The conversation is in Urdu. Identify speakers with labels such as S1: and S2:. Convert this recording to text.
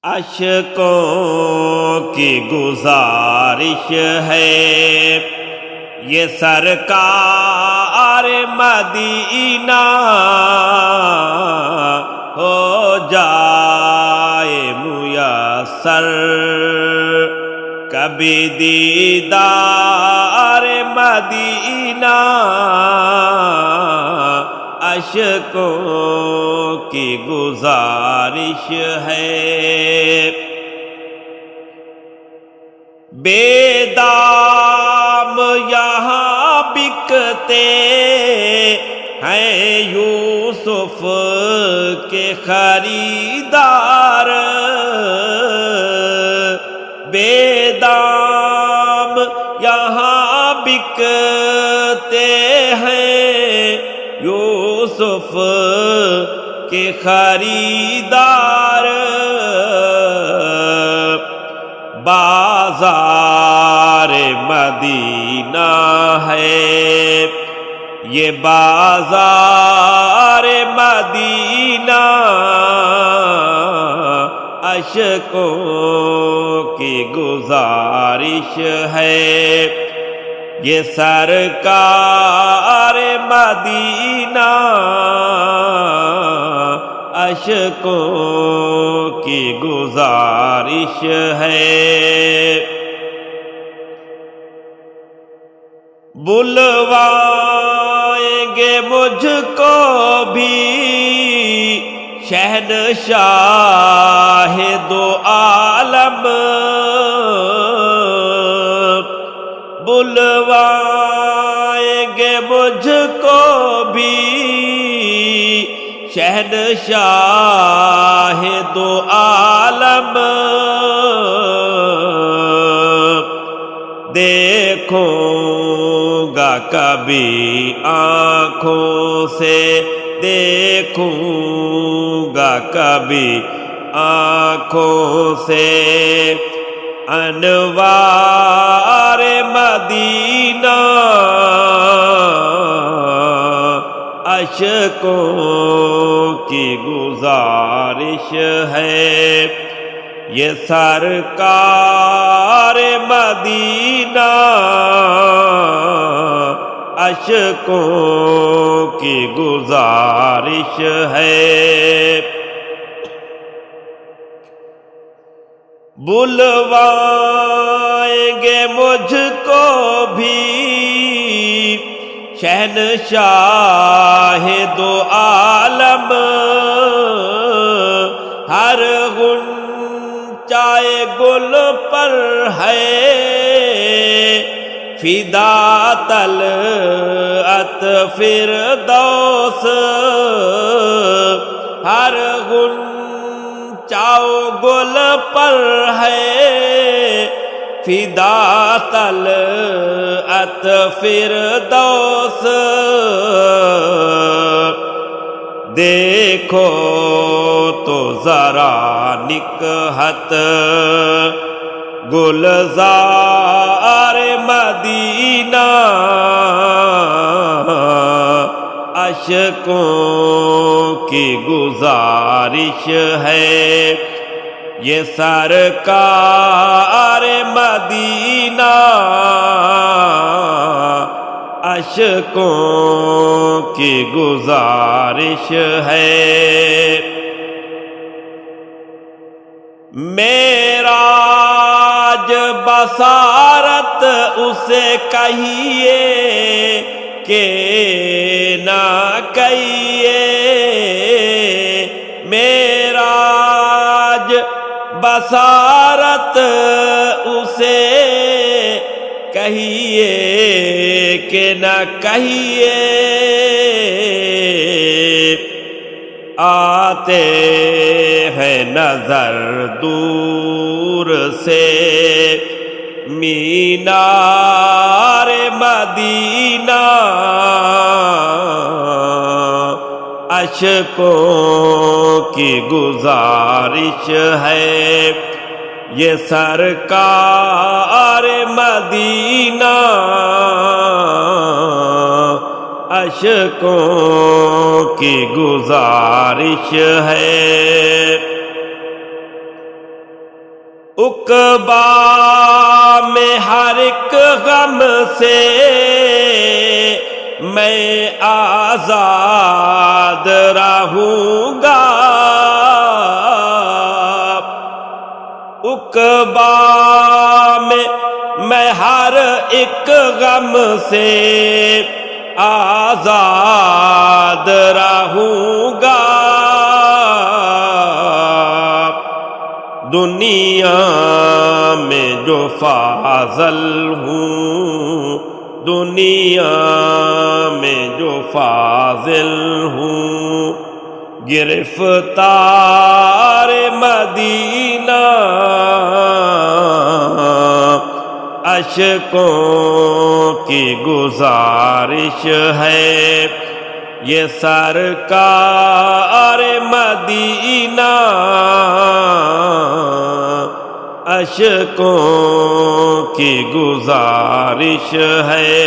S1: اشکوں کی گزارش ہے یہ سرکار مدینہ ہو جائے میسر کبھی دیدار مدینہ اشکوں کی گزارش ہے بے دام یہاں بکتے ہیں یوسف کے خریدار بے دام یہاں بکتے ہیں یوسف کے خریدار بازار مدینہ ہے یہ بازار مدینہ اشکوں کی گزارش ہے یہ سرکار مدینہ اشکوں کی گزارش ہے بلوائیں گے مجھ کو بھی شہنشاہ دو عالم بلوائیں گے مجھ کو بھی شہنشاہ دو عالم دیکھوں گا کبھی آنکھوں سے دیکھوں گا کبھی آنکھوں سے انوار مدینہ اشکوں کی گزارش ہے یہ سرکار مدینہ اشکوں کی گزارش ہے بلوائیں گے مجھ کو بھی شہنشاہ دو عالم ہر غنچۂ گل پر ہے فدا طلعت فردوس ہر غنچۂ گل پر ہے فدا طلعت فردوس دیکھو تو ذرا نکہت گلزار مدینہ اشکوں کی گزارش ہے یہ سرکار مدینہ اشکوں کی گزارش ہے معراج بصارت اسے کہیے کہ نہ کہیے معراج بصارت اسے کہیے کہ نہ کہیے آتے ہیں نظر دور سے مینار مدینہ اشکوں کی گزارش ہے یہ سرکار مدینہ اشکوں کی گزارش ہے۔ عقبا میں ہر ایک غم سے میں آزاد رہوں گا، عقبا میں ہر ایک غم سے آزاد رہوں گا، دنیا میں جو فاضل ہوں، دنیا میں جو فاضل ہوں، گرفتار مدینہ اشکوں کی گزارش ہے، یہ سرکار مدینہ اشکوں کی گزارش ہے۔